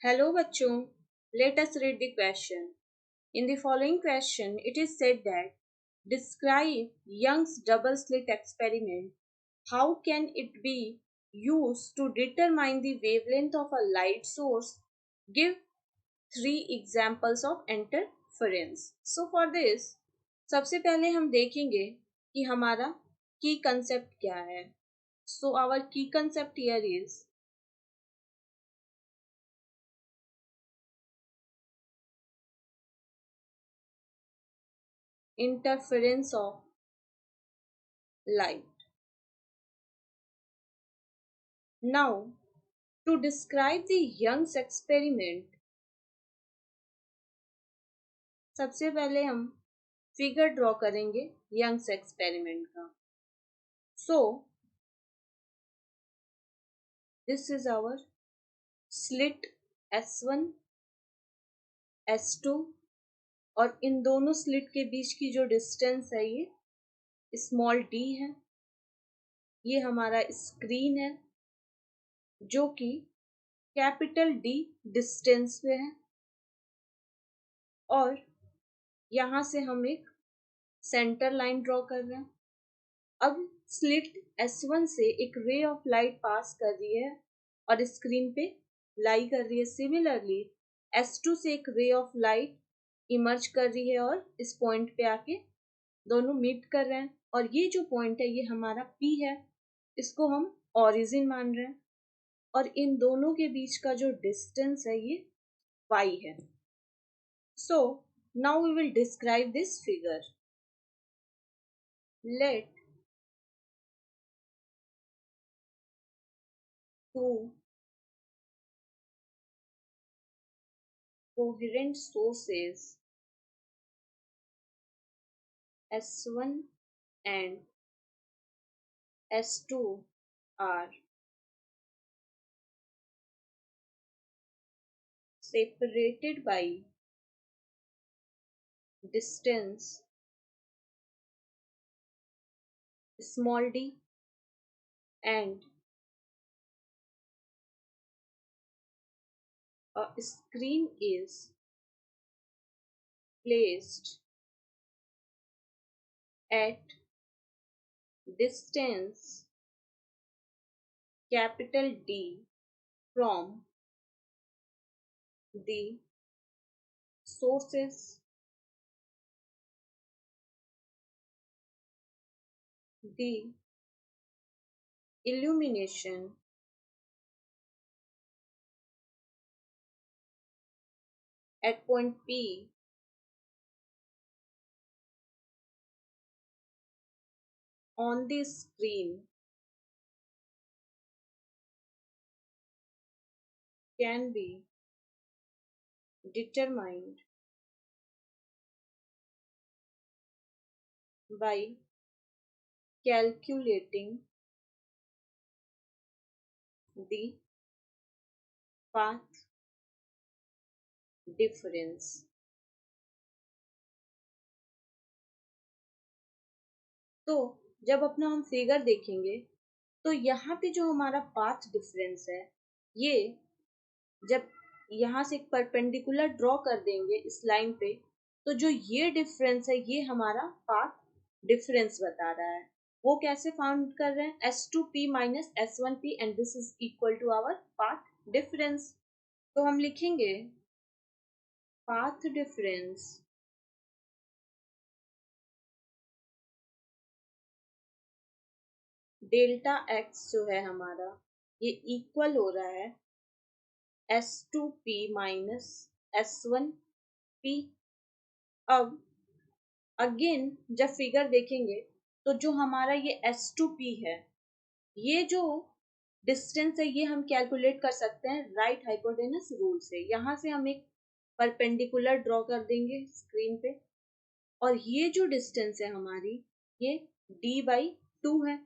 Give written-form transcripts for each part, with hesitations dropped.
Hello bachchon, let us read the question. In the following question, it is said that describe Young's double slit experiment. How can it be used to determine the wavelength of a light source? Give three examples of interference. So for this, सबसे पहले हम देखेंगे कि हमारा की concept क्या है. So our key concept here is interference of light. Now, to describe the Young's experiment, सबसे पहले हम फिगर ड्रॉ करेंगे यंग्स एक्सपेरिमेंट का. So this is our slit S1 S2 और इन दोनों स्लिट के बीच की जो डिस्टेंस है ये स्मॉल d है. ये हमारा स्क्रीन है जो कि कैपिटल D डिस्टेंस पे है और यहाँ से हम एक सेंटर लाइन ड्रॉ कर रहे हैं. अब स्लिट S1 से एक रे ऑफ लाइट पास कर रही है और स्क्रीन पे लाई कर रही है. सिमिलरली S2 से एक रे ऑफ लाइट इमर्ज कर रही है और इस पॉइंट पे आके दोनों मीट कर रहे हैं. और ये जो पॉइंट है ये हमारा P है, इसको हम ओरिजिन मान रहे हैं और इन दोनों के बीच का जो डिस्टेंस है ये y है. So now we will describe this figure. Let two coherent sources S1 and S2 are separated by distance small d and a screen is placed at distance capital D from the sources. The illumination at point P on the screen can be determined by calculating the path difference. तो जब अपना हम figure देखेंगे तो यहाँ पे जो हमारा पाथ डिफरेंस है ये जब यहाँ से एक परपेंडिकुलर ड्रॉ कर देंगे इस लाइन पे तो जो ये डिफरेंस है ये हमारा पाथ डिफरेंस बता रहा है. वो कैसे फाउंड कर रहे हैं? S2P minus S1P and this is equal to our path difference. तो हम लिखेंगे पाथ डिफरेंस डेल्टा x जो है हमारा ये इक्वल हो रहा है S2P माइनस S1P. अब अगेन जब फिगर देखेंगे तो जो हमारा ये S2P है ये जो डिस्टेंस है ये हम कैलकुलेट कर सकते हैं राइट हाइपोटेनस रूल से. यहाँ से हम एक परपेंडिकुलर ड्रॉ कर देंगे स्क्रीन पे और ये जो डिस्टेंस है हमारी ये D/2 है.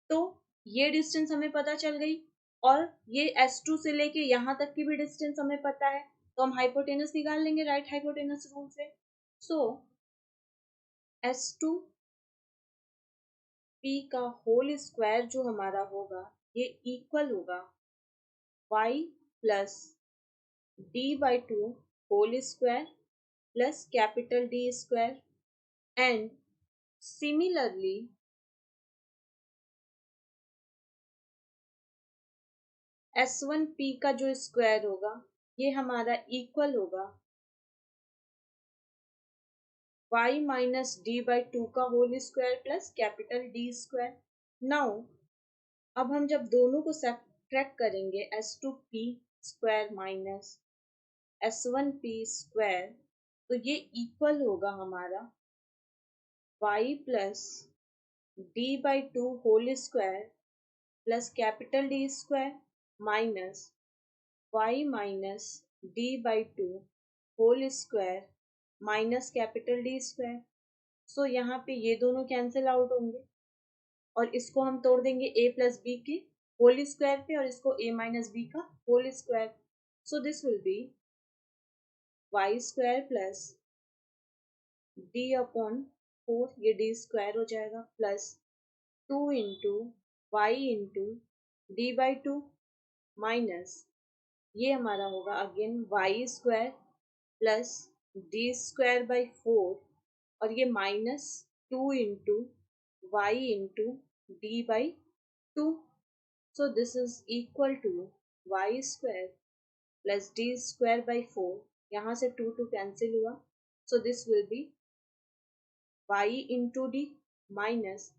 तो ये डिस्टेंस हमें पता चल गई और ये S2 से लेके यहाँ तक की भी डिस्टेंस हमें पता है तो हम हाइपोटेनस निकाल लेंगे राइट हाइपोटेनस रूल से. सो S2P का होल स्क्वायर जो हमारा होगा ये इक्वल होगा y plus d by 2 whole square plus capital D square, and similarly S1P का जो स्क्वायर होगा ये हमारा इक्वल होगा y minus d by two का whole square plus capital D square. Now अब हम जब दोनों को सब्ट्रैक्ट करेंगे S2P square minus S1P square, तो ये इक्वल होगा हमारा y plus d by two whole square plus capital D square minus y minus d by two whole square minus capital D square. So यहाँ पे ये दोनों cancel out होंगे और इसको हम तोड़ देंगे a प्लस बी के होल स्क्वायर पे और इसको a माइनस बी का whole square. So this will be y square plus d upon four, ये डी स्क्वायर हो जाएगा, plus two into y into d by two minus ये हमारा होगा again y square plus d square by four और ये minus two into y into d by two. So this is equal to y square plus d square by four, यहाँ से two two cancel हुआ, so this will be y into d minus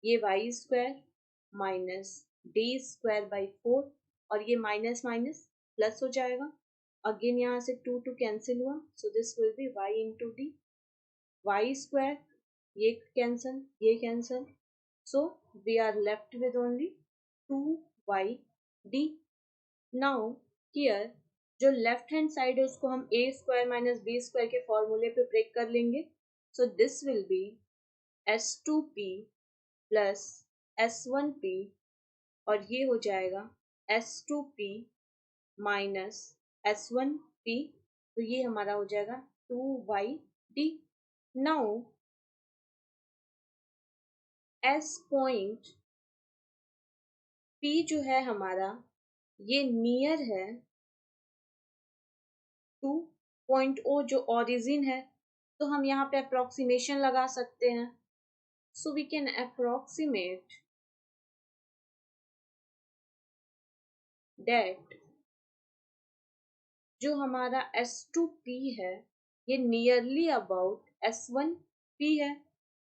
ये y square minus d square by four और ये minus minus plus हो जाएगा, again यहाँ से टू टू कैंसिल हुआ, so this will be y into d y square, ये cancel ये cancel, so we are left with only two y d. Now here जो लेफ्ट हैंड साइड है उसको हम a square minus b square के फॉर्मूले पे ब्रेक कर लेंगे, so this will be S2P plus S1P और ये हो जाएगा S2P माइनस S1P, तो ये हमारा हो जाएगा 2YD। Now S point P जो है हमारा ये नियर है टू पॉइंट O जो ओरिजिन है, तो हम यहाँ पे अप्रोक्सीमेशन लगा सकते हैं, so we can approximate that जो हमारा S2P है ये नियरली अबाउट S1P है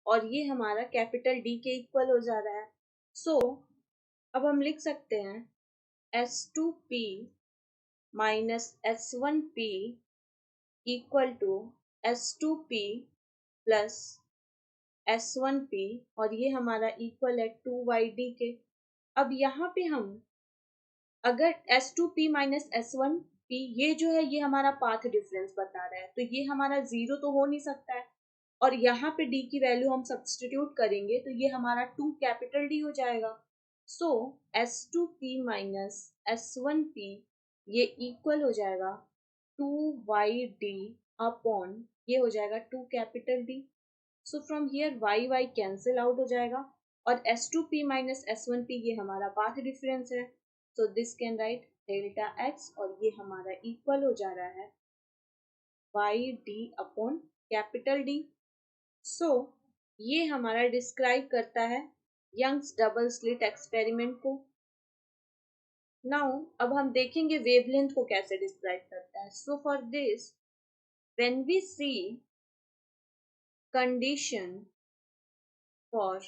और ये हमारा कैपिटल D के इक्वल हो जा रहा है। सो अब हम लिख सकते हैं S2P minus S1P equal to S2P plus S1P और ये हमारा इक्वल है 2YD के। अब यहाँ पे हम अगर S2P माइनस S1P ये जो है ये हमारा पाथ डिफरेंस बता रहा है, तो ये हमारा जीरो तो हो नहीं सकता है और यहाँ पे D की वैल्यू हम सब्सटीट्यूट करेंगे तो ये हमारा 2 कैपिटल D हो जाएगा। सो S2P माइनस S1P ये इक्वल हो जाएगा 2YD अपॉन ये हो जाएगा 2 capital D। So from here y y cancel out हो जाएगा और S2P माइनस S1P ये हमारा पाथ डिफरेंस है, so this can write delta x और ये हमारा इक्वल हो जा रहा है y d upon capital D। सो ये हमारा डिस्क्राइब करता है यंग्स डबल स्लिट एक्सपेरिमेंट को। नाउ अब हम देखेंगे वेवलेंथ को कैसे डिस्क्राइब करता है। So for this when we see condition for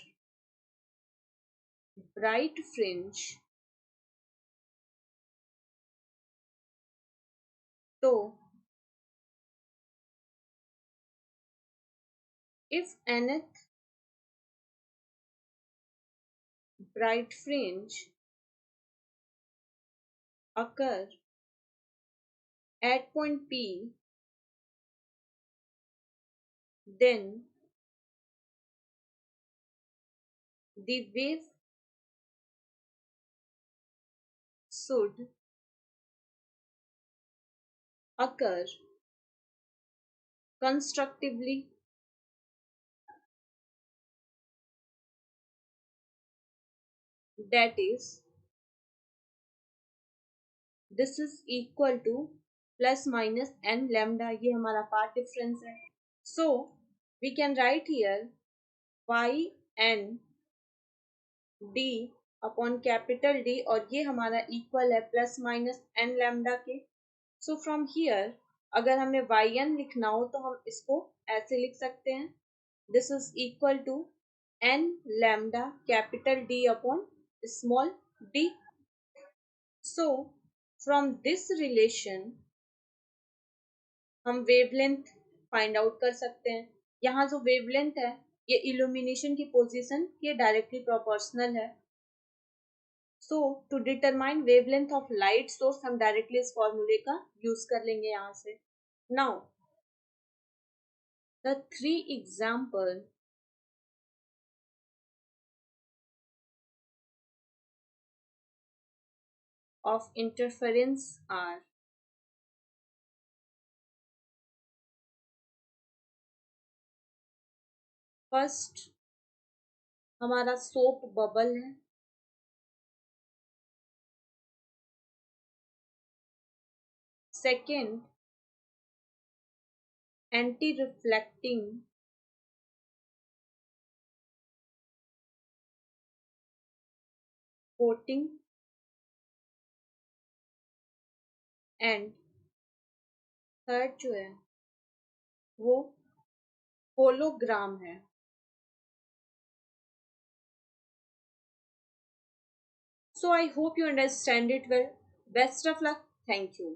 bright fringe, तो if nth bright fringe occur at point P, then the wave should occur constructively, that is, this is equal to plus minus n lambda, ये हमारा path difference है. So we can write here y n d upon capital d, और ये हमारा equal है plus minus n lambda के. सो from here अगर हमें वाई एन लिखना हो तो हम इसको ऐसे लिख सकते हैं, this is equal to n lambda capital d upon small d. So from this relation हम वेवलेंथ फाइंड आउट कर सकते हैं. यहाँ जो वेवलेंथ है ये इल्यूमिनेशन की पोजीशन के डायरेक्टली प्रोपोर्शनल है. So to determine wavelength of light source हम डायरेक्टली इस फॉर्मूले का यूज कर लेंगे यहाँ से. Now the three example of interference are: first हमारा सोप बबल है, second anti reflecting coating, and third जो है वो होलोग्राम है. So I hope you understand it well. Best of luck. Thank you.